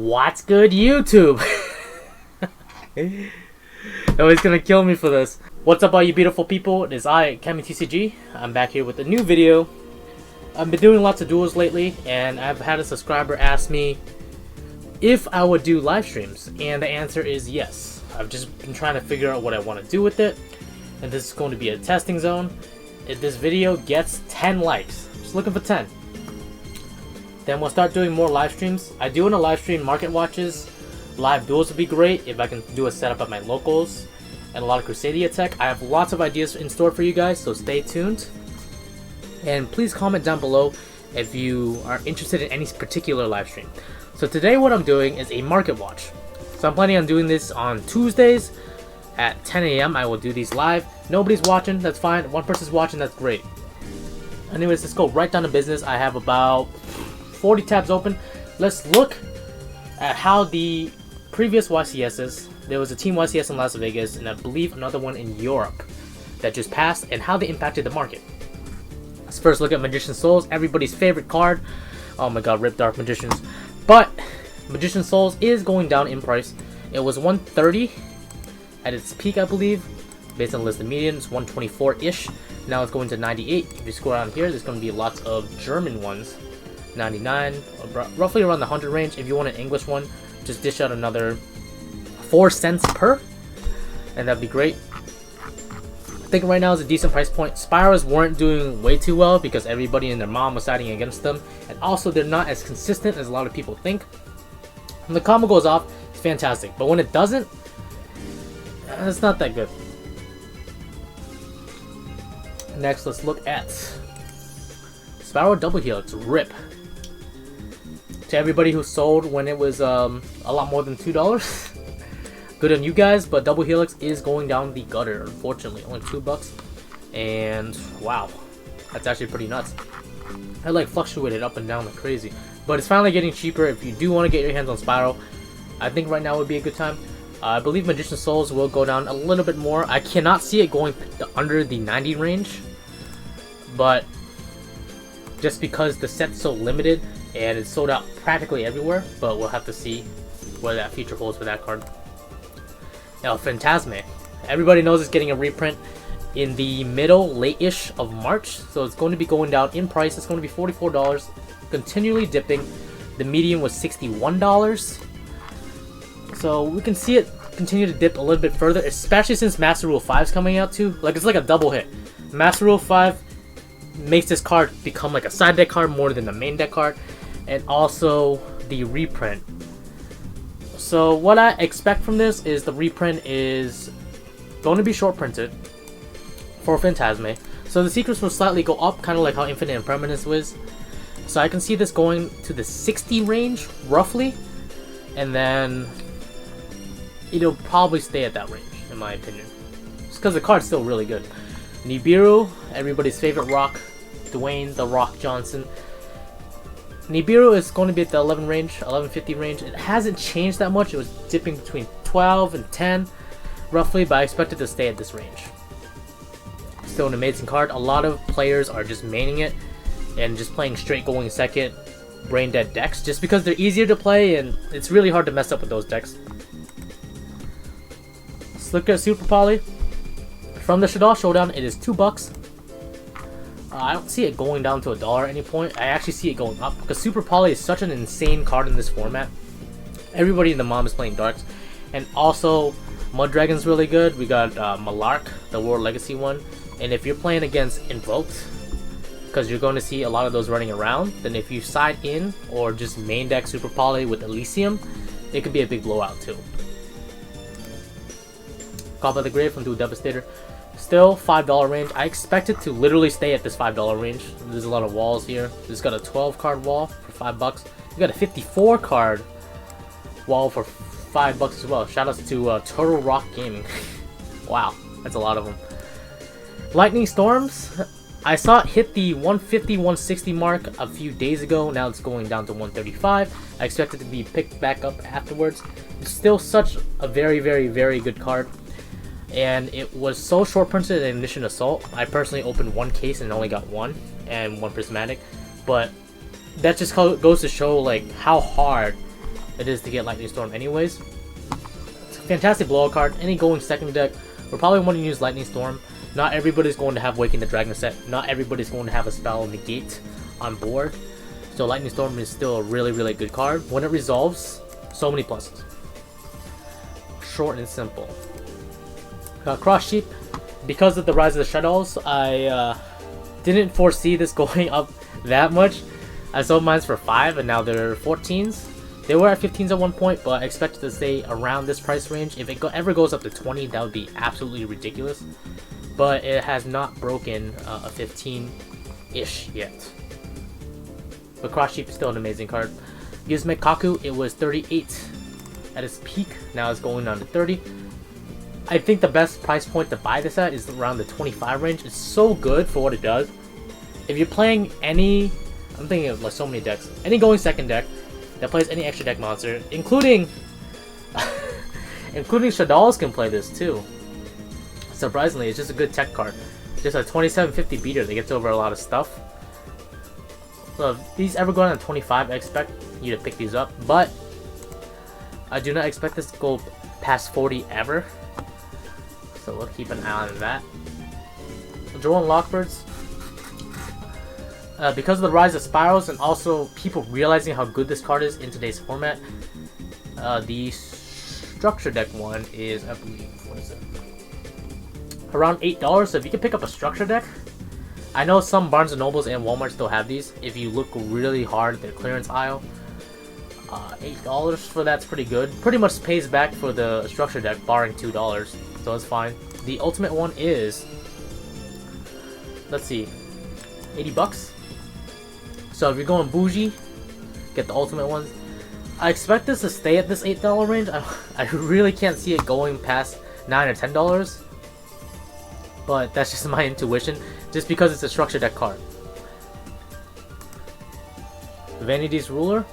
What's good, YouTube? Nobody's gonna kill me for this. What's up, all you beautiful people? It is I, Akemitcg. I'm back here with a new video. I've been doing lots of duels lately, and I've had a subscriber ask me if I would do live streams, and the answer is yes. I've just been trying to figure out what I want to do with it, and this is going to be a testing zone. If this video gets 10 likes, just looking for 10. Then we'll start doing more live streams. I do want to live stream market watches. Live duels would be great if I can do a setup at my locals and a lot of Crusadia tech. I have lots of ideas in store for you guys, so stay tuned. And please comment down below if you are interested in any particular live stream. So today what I'm doing is a market watch. So I'm planning on doing this on Tuesdays at 10 AM. I will do these live. Nobody's watching, that's fine. One person's watching, that's great. Anyways, let's go right down to business. I have about 40 tabs open. Let's look at how the previous YCSs, there was a Team YCS in Las Vegas and I believe another one in Europe that just passed, and how they impacted the market. Let's first look at Magician Souls, everybody's favorite card. Oh my god, rip Dark Magicians. But Magician Souls is going down in price. It was 130 at its peak, I believe. Based on listed median, it's 124-ish. Now it's going to 98. If you scroll down here, there's going to be lots of German ones. 99, roughly around the 100 range. If you want an English one, just dish out another 4 cents per, and that'd be great. I think right now is a decent price point. SPYRALS weren't doing way too well because everybody and their mom was siding against them, and also they're not as consistent as a lot of people think. When the combo goes off, it's fantastic, but when it doesn't, it's not that good. Next, let's look at Spiral Double Helix RIP. To everybody who sold when it was a lot more than $2, good on you guys, but Double Helix is going down the gutter, unfortunately. Only $2, and wow, that's actually pretty nuts. I like fluctuated up and down like crazy, but it's finally getting cheaper. If you do want to get your hands on Spiral, I think right now would be a good time. I believe Magician Souls will go down a little bit more. I cannot see it going under the 90 range, but just because the set's so limited and it's sold out practically everywhere, but we'll have to see what that future holds for that card. Now, Phantasme. Everybody knows it's getting a reprint in the middle, late-ish of March, so it's going to be going down in price. It's going to be $44, continually dipping. The median was $61, so we can see it continue to dip a little bit further, especially since Master Rule 5 is coming out too. Like, it's like a double hit. Master Rule 5 makes this card become like a side deck card more than the main deck card, and also the reprint. So what I expect from this is the reprint is going to be short printed for Phantasme, so the secrets will slightly go up, kind of like how Infinite Impermanence was. So I can see this going to the 60 range roughly, and then it'll probably stay at that range in my opinion, just because the card's still really good. Nibiru, everybody's favorite rock, Dwayne the Rock Johnson. Nibiru is going to be at the 11 range, 1150 range. It hasn't changed that much. It was dipping between 12 and 10 roughly, but I expect it to stay at this range. Still an amazing card. A lot of players are just maining it and just playing straight going second brain dead decks just because they're easier to play and it's really hard to mess up with those decks. Let's look at Super Poly. From the Shaddoll Showdown, it is $2. I don't see it going down to $1 at any point. I actually see it going up because Super Poly is such an insane card in this format. Everybody in the mom is playing darks, and also Mud Dragon's really good. We got Malark, the World Legacy one, and if you're playing against Invoked, because you're going to see a lot of those running around, then if you side in or just main deck Super Poly with Elysium, it could be a big blowout too. Call by the Grave from Dual Devastator. Still $5 range. I expect it to literally stay at this $5 range. There's a lot of walls here. There's got a 12 card wall for $5. You got a 54 card wall for $5 as well. Shoutouts to Turtle Rock Gaming. Wow, that's a lot of them. Lightning Storms. I saw it hit the 150, 160 mark a few days ago. Now it's going down to 135. I expect it to be picked back up afterwards. It's still such a very, very, very good card. And it was so short printed in Ignition Assault. I personally opened one case and only got one, and one prismatic. But that just goes to show like how hard it is to get Lightning Storm anyways. It's a fantastic blowout card. Any going second deck will probably want to use Lightning Storm. Not everybody's going to have Waking the Dragon set. Not everybody's going to have a spell Negate on board. So Lightning Storm is still a really, really good card. When it resolves, so many pluses. Short and simple. Cross Sheep, because of the rise of the Shadows, I didn't foresee this going up that much. I sold mine for 5 and now they're 14s. They were at 15s at one point, but I expected to stay around this price range. If it ever goes up to 20, that would be absolutely ridiculous. But it has not broken a 15-ish yet. But Cross Sheep is still an amazing card. Yugioh, it was 38 at its peak. Now it's going down to 30. I think the best price point to buy this at is around the 25 range. It's so good for what it does. If you're playing any, I'm thinking of like so many decks, any going second deck that plays any extra deck monster, including Shaddolls can play this too. Surprisingly, it's just a good tech card. Just a 2750 beater that gets over a lot of stuff. So if these ever go down to 25, I expect you to pick these up, but I do not expect this to go past 40 ever. So we'll keep an eye on that. Drone Lockbirds. Because of the rise of Spirals and also people realizing how good this card is in today's format, the structure deck one is, I believe, what is it? Around $8. So if you can pick up a structure deck, I know some Barnes & Nobles and Walmart still have these. If you look really hard at their clearance aisle, $8 for that's pretty good. Pretty much pays back for the structure deck, barring $2, so it's fine. The ultimate one is, let's see, 80 bucks. So if you're going bougie, get the ultimate ones. I expect this to stay at this $8 range. I really can't see it going past $9 or $10, but that's just my intuition, just because it's a structure deck card. Vanity's Ruler.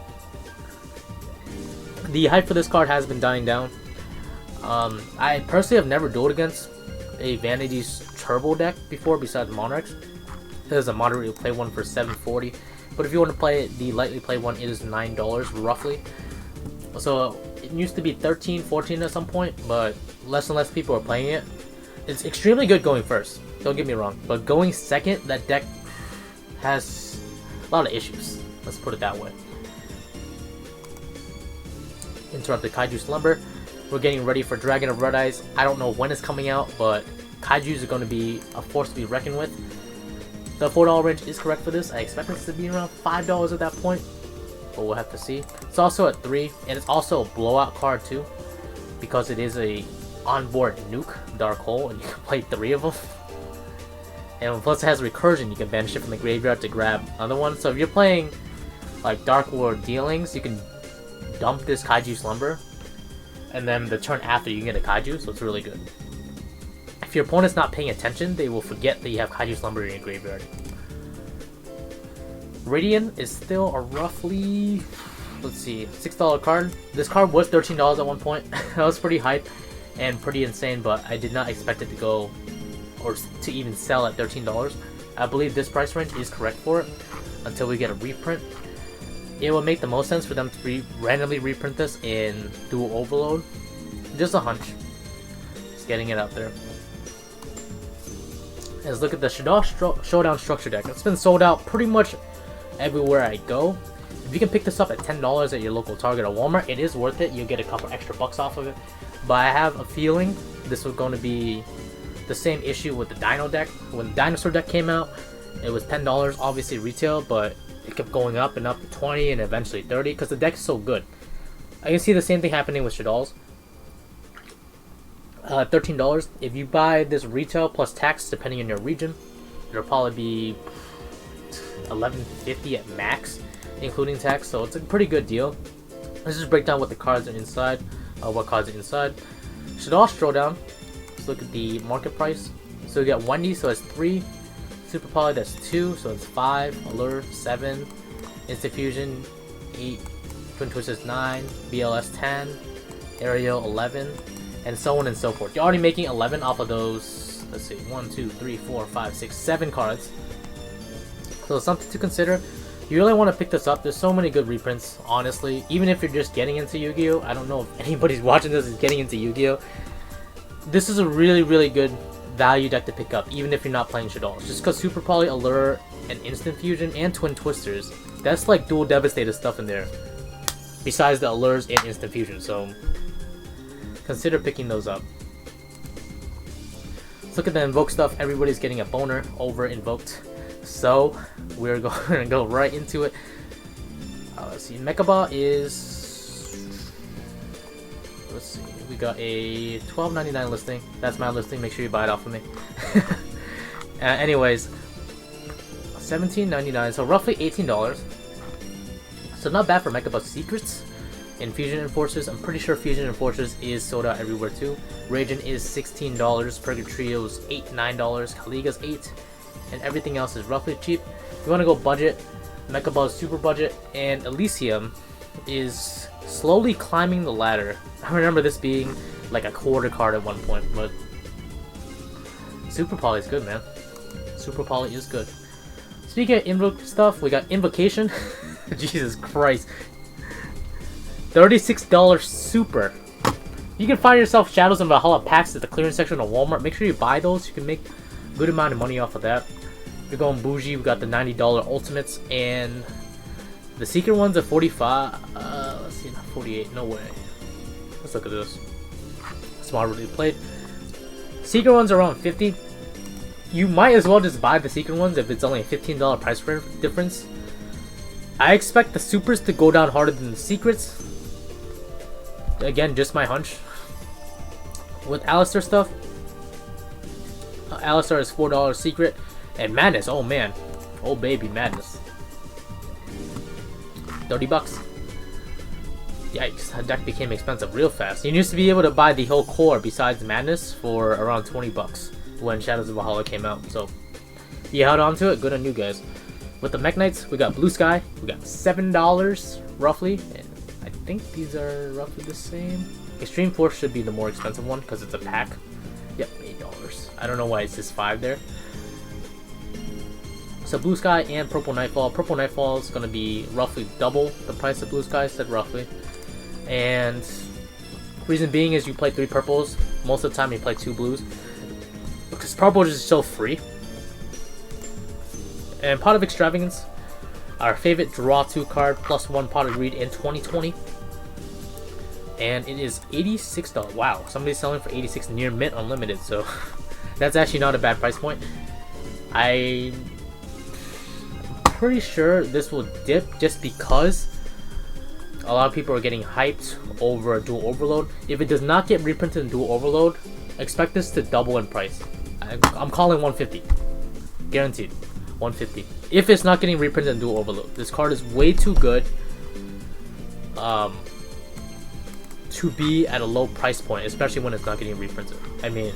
The hype for this card has been dying down. I personally have never dueled against a Vanity's Turbo deck before besides Monarchs. There's a moderately play one for $7.40, but if you want to play the lightly play one, it is $9 roughly. So it used to be 13, 14 at some point, but less and less people are playing it. It's extremely good going first, don't get me wrong, but going second, that deck has a lot of issues. Let's put it that way. Interrupted Kaiju Slumber. We're getting ready for Dragon of Red Eyes. I don't know when it's coming out, but Kaijus are going to be a force to be reckoned with. The $4 range is correct for this. I expect this to be around $5 at that point, but we'll have to see. It's also at 3, and it's also a blowout card too, because it is a onboard nuke, Dark Hole, and you can play 3 of them. And plus it has recursion, you can banish it from the graveyard to grab another one. So if you're playing like Dark Lord Dealings, you can dump this Kaiju Slumber, and then the turn after you can get a Kaiju, so it's really good. If your opponent's not paying attention, they will forget that you have Kaiju Slumber in your graveyard. Radiant is still a roughly, let's see, $6 card. This card was $13 at one point. That was pretty hype and pretty insane, but I did not expect it to go, or to even sell at $13. I believe this price range is correct for it until we get a reprint. It would make the most sense for them to randomly reprint this in Dual Overload. Just a hunch. Just getting it out there. Let's look at the Showdown Structure deck. It's been sold out pretty much everywhere I go. If you can pick this up at $10 at your local Target or Walmart, it is worth it. You'll get a couple extra bucks off of it. But I have a feeling this was going to be the same issue with the Dino deck. When the Dinosaur deck came out, it was $10 obviously retail, but it kept going up and up to 20 and eventually 30 because the deck is so good. I can see the same thing happening with Shaddolls. $13. If you buy this retail plus tax, depending on your region, it'll probably be $11.50 at max, including tax. So it's a pretty good deal. Let's just break down what the cards are inside. What cards are inside? Shaddolls Throwdown. Let's look at the market price. So we got Wendy, so it's 3. Super Poly, that's 2, so it's 5. Allure, 7. Instant Fusion, 8. Twin Twisters, 9. BLS, 10. Aerial, 11. And so on and so forth. You're already making 11 off of those, let's see, 1, 2, 3, 4, 5, 6, 7 cards. So something to consider. You really want to pick this up. There's so many good reprints, honestly. Even if you're just getting into Yu-Gi-Oh! I don't know if anybody's watching this is getting into Yu-Gi-Oh! This is a really, really good value deck to pick up, even if you're not playing Shaddolls. Just because Super Poly, Allure, and Instant Fusion, and Twin Twisters, that's like dual Devastator stuff in there. Besides the Allures and Instant Fusion, so consider picking those up. Let's look at the Invoke stuff. Everybody's getting a boner over Invoked. So, we're going to go right into it. Let's see, Mechaba is... Let's see, we got a $12.99 listing. That's my listing, make sure you buy it off of me. Anyways, $17.99, so roughly $18. So not bad for Mechaba Secrets. And Fusion Enforcers, I'm pretty sure Fusion Enforcers is sold out everywhere too. Raging is $16, Purgatory Trio is $8, $9, Kaliga's $8. And everything else is roughly cheap. If you want to go budget, Mechaba is super budget, and Elysium is slowly climbing the ladder. I remember this being like a quarter card at one point, but Super Poly is good, man. Super Poly is good. Speaking of Invoke stuff, we got Invocation. Jesus Christ. $36 Super. You can find yourself Shadows and Valhalla packs at the clearance section of Walmart. Make sure you buy those. You can make a good amount of money off of that. If you're going bougie, we got the $90 Ultimates, and the secret ones at 45. Let's see, not 48. No way. Let's look at this. Smartly played. Secret ones are around 50. You might as well just buy the secret ones if it's only a $15 price difference. I expect the supers to go down harder than the secrets. Again, just my hunch. With Alistar stuff, Alistar is $4 secret. And Madness, oh man. Oh baby, Madness. $30. Yikes, that deck became expensive real fast. You used to be able to buy the whole core besides Madness for around $20 when Shadows of Valhalla came out. So, if you held on to it, good on you guys. With the Mech Knights, we got Blue Sky. We got $7 roughly. And I think these are roughly the same. Extreme Force should be the more expensive one because it's a pack. Yep, $8. I don't know why it's just 5 there. So Blue Sky and Purple Nightfall. Purple Nightfall is going to be roughly double the price of Blue Sky, I said roughly. And reason being is you play 3 purples. Most of the time you play 2 blues. Because purple is just so free. And Pot of Extravagance. Our favorite draw 2 card plus 1 Pot of Greed in 2020. And it is $86. Wow, somebody's selling for $86 near mint unlimited. So that's actually not a bad price point. I'm pretty sure this will dip just because a lot of people are getting hyped over Dual Overload. If it does not get reprinted in Dual Overload, expect this to double in price. I'm calling 150. Guaranteed. 150. If it's not getting reprinted in Dual Overload. This card is way too good to be at a low price point, especially when it's not getting reprinted. I mean,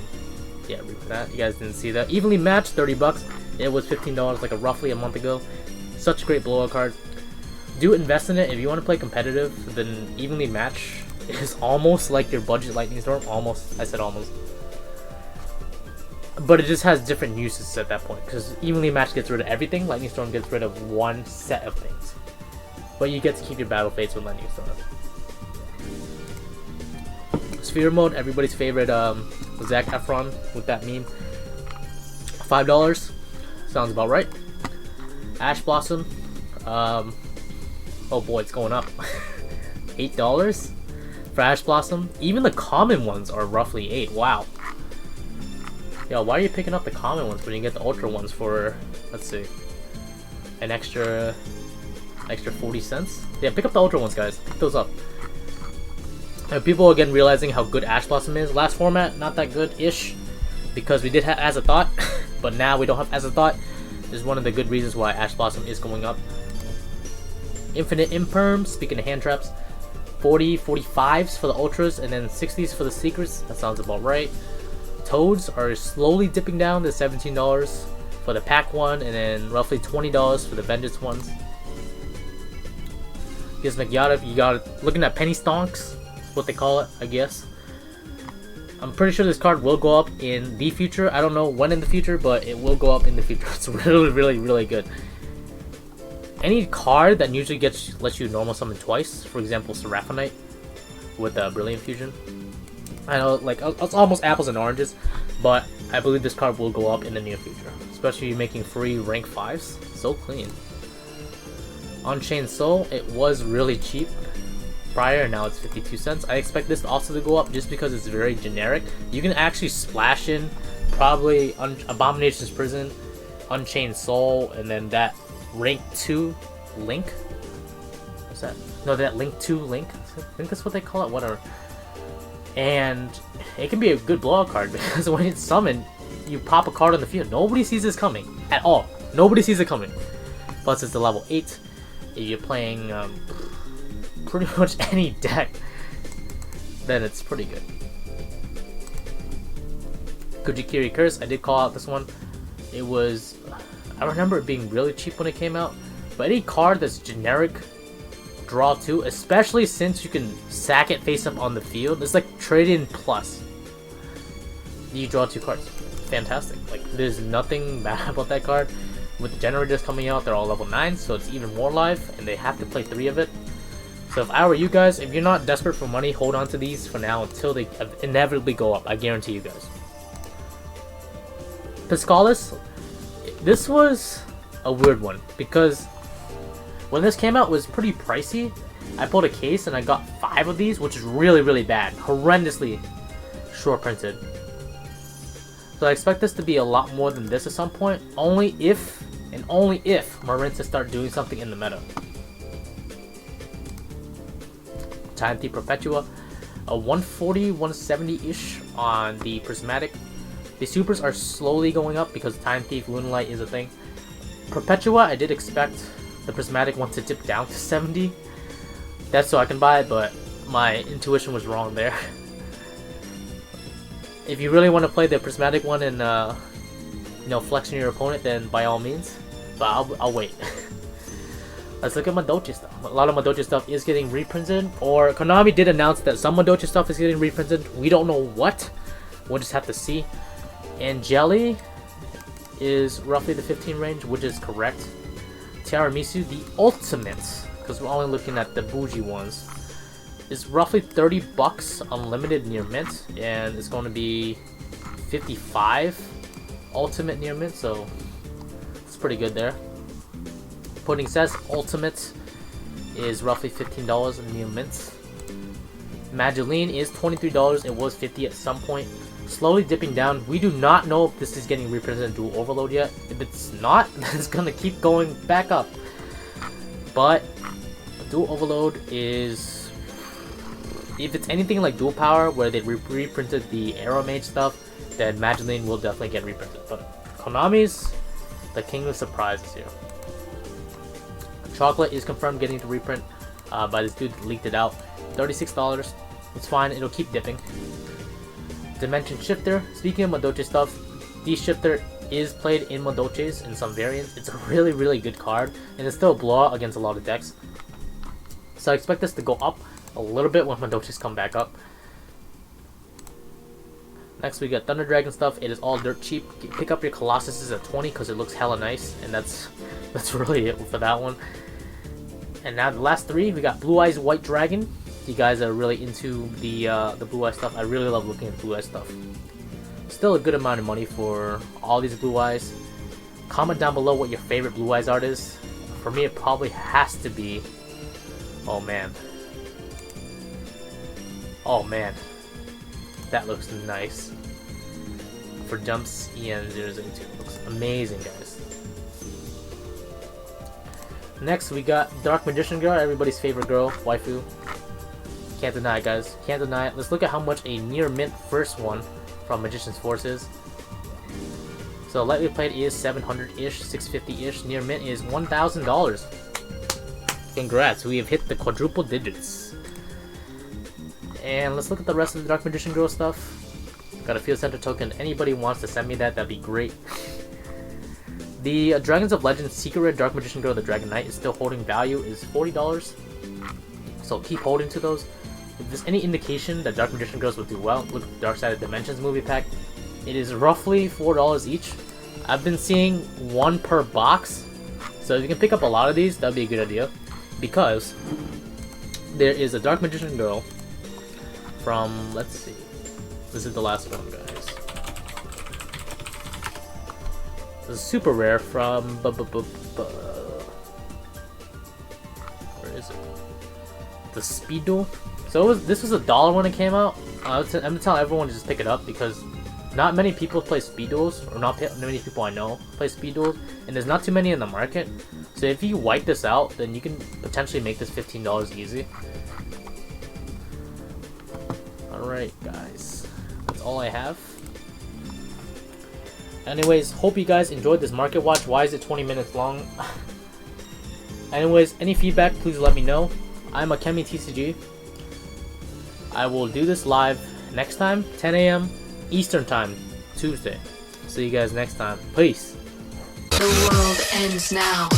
yeah, reprint that. You guys didn't see that. Evenly Matched, $30. It was $15 like roughly a month ago. Such a great blowout card. Do invest in it. If you want to play competitive, then Evenly Match is almost like your budget Lightning Storm. Almost. I said almost. But it just has different uses at that point. Because Evenly Match gets rid of everything. Lightning Storm gets rid of one set of things. But you get to keep your Battle Fates with Lightning Storm. Sphere Mode, everybody's favorite Zac Efron with that meme. $5. Sounds about right. Ash Blossom. Oh boy, it's going up. $8 for Ash Blossom. Even the common ones are roughly $8. Wow. Yo, why are you picking up the common ones when you get the ultra ones for, let's see, an extra 40 cents? Yeah, pick up the ultra ones, guys. Pick those up. And people again realizing how good Ash Blossom is. Last format, not that good-ish, because we did have As a Thought, but now we don't have As a Thought. This is one of the good reasons why Ash Blossom is going up. Infinite Imperm, speaking of hand traps, 40, 45s for the ultras, and then 60s for the secrets. That sounds about right. Toads are slowly dipping down to $17 for the pack one, and then roughly $20 for the Vengeance ones. Gizmek Yada, you got looking at Penny Stonks, that's what they call it, I guess. I'm pretty sure this card will go up in the future. I don't know when in the future, but it will go up in the future. It's really, really, really good. any card that usually lets you normal summon twice, for example Seraphonite with Brilliant Fusion. I know, like, it's almost apples and oranges, but I believe this card will go up in the near future, especially making free rank 5s. So clean. Unchained Soul, it was really cheap prior, now it's 52 cents. I expect this also to go up just because it's very generic. You can actually splash in probably Abomination's Prison, Unchained Soul, and then that rank 2 Link. What's that? No, that Link 2 Link. I think that's what they call it, whatever. And it can be a good blowout card because when it's summoned, you pop a card on the field. Nobody sees this coming at all. Nobody sees it coming. Plus, it's the level 8. If you're playing pretty much any deck, then it's pretty good. Kujikiri Curse, I did call out this one. It was, I remember it being really cheap when it came out, but any card that's generic, draw 2, especially since you can sack it face up on the field, it's like trade-in plus. You draw 2 cards. Fantastic. Like, there's nothing bad about that card. With the generators coming out, they're all level 9, so it's even more live, and they have to play 3 of it. So if I were you guys, if you're not desperate for money, hold on to these for now until they inevitably go up. I guarantee you guys. Piscalis, this was a weird one because when this came out, it was pretty pricey. I pulled a case and I got 5 of these, which is really, really bad. Horrendously short printed. So I expect this to be a lot more than this at some point, only if Marinta start doing something in the meta. Time Thief Perpetua, a 140, 170-ish on the Prismatic. The supers are slowly going up because Time Thief, Lunalight is a thing. Perpetua, I did expect the Prismatic one to dip down to 70. That's so I can buy it, but my intuition was wrong there. If you really want to play the Prismatic one and flexing your opponent, then by all means. But I'll wait. Let's look at Madochi stuff. A lot of Madochi stuff is getting reprinted, or Konami did announce that some Madochi stuff is getting reprinted. We don't know what. We'll just have to see. And Jelly is roughly the 15 range, which is correct. Tiramisu, the ultimate, because we're only looking at the bougie ones, is roughly 30 bucks unlimited near mint, and it's going to be 55 ultimate near mint, so it's pretty good there. Pudding says ultimate is roughly $15 in near mint. Mageline is $23. It was $50 at some point. Slowly dipping down. We do not know if this is getting reprinted in Dual Overload yet. If it's not, then it's gonna keep going back up. But Dual Overload is, if it's anything like Dual Power, where they reprinted the Arrow Mage stuff, then Mageline will definitely get reprinted. But Konami's the king of surprises here. Chocolate is confirmed getting to reprint by this dude leaked it out. $36. It's fine, it'll keep dipping. Dimension Shifter, speaking of Madochi stuff, D-Shifter is played in Madochis in some variants. It's a really, really good card, and it's still a blowout against a lot of decks. So I expect this to go up a little bit when Madochis come back up. Next we got Thunder Dragon stuff. It is all dirt cheap. Pick up your Colossuses at 20 because it looks hella nice, and that's really it for that one. And now the last 3, we got Blue Eyes White Dragon. You guys are really into the Blue Eyes stuff. I really love looking at Blue Eyes stuff. Still a good amount of money for all these Blue Eyes. Comment down below what your favorite Blue Eyes art is. For me, it probably has to be, oh man, that looks nice. For Jumps EN002, looks amazing, guys. Next, we got Dark Magician Girl, everybody's favorite girl, waifu. Can't deny it, guys. Can't deny it. Let's look at how much a near mint first one from Magician's Force is. So lightly played is 700-ish, 650-ish. Near mint is $1,000. Congrats, we have hit the quadruple digits. And let's look at the rest of the Dark Magician Girl stuff. Got a Field Center token. Anybody wants to send me that, that'd be great. The Dragons of Legend Secret Rare Dark Magician Girl, the Dragon Knight, is still holding value, is $40. So keep holding to those. If there's any indication that Dark Magician Girls will do well, look at the Dark Side of Dimensions movie pack. It is roughly $4 each. I've been seeing 1 per box So if you can pick up a lot of these, that'd be a good idea, because there is a Dark Magician Girl from, let's see, this is the last one, guys. This is super rare from where is it? The Speed Duel. So this was $1 when it came out. I'm gonna tell everyone to just pick it up, because not many people play speed duels, or not many people I know play speed duels, and there's not too many in the market. So if you wipe this out, then you can potentially make this $15 easy. Alright guys, that's all I have. Anyways, hope you guys enjoyed this market watch. Why is it 20 minutes long? Anyways, any feedback, please let me know. I'm Akemitcg. I will do this live next time, 10 AM Eastern Time, Tuesday. See you guys next time. Peace. The world ends now.